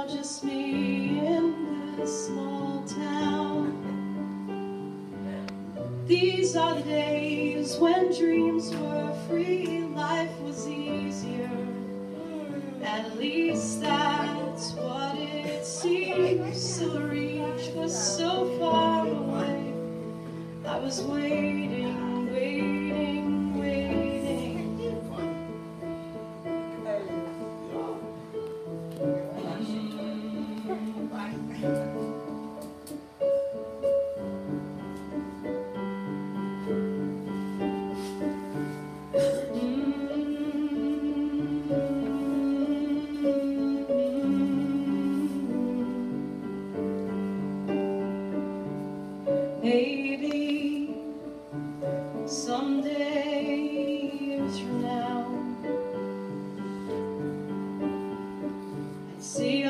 now just me in this small town. These are the days when dreams were free, life was easier. At least that's what it seems. So reach was so far away. I was waiting, waiting, waiting. Maybe someday, years from now, I'd see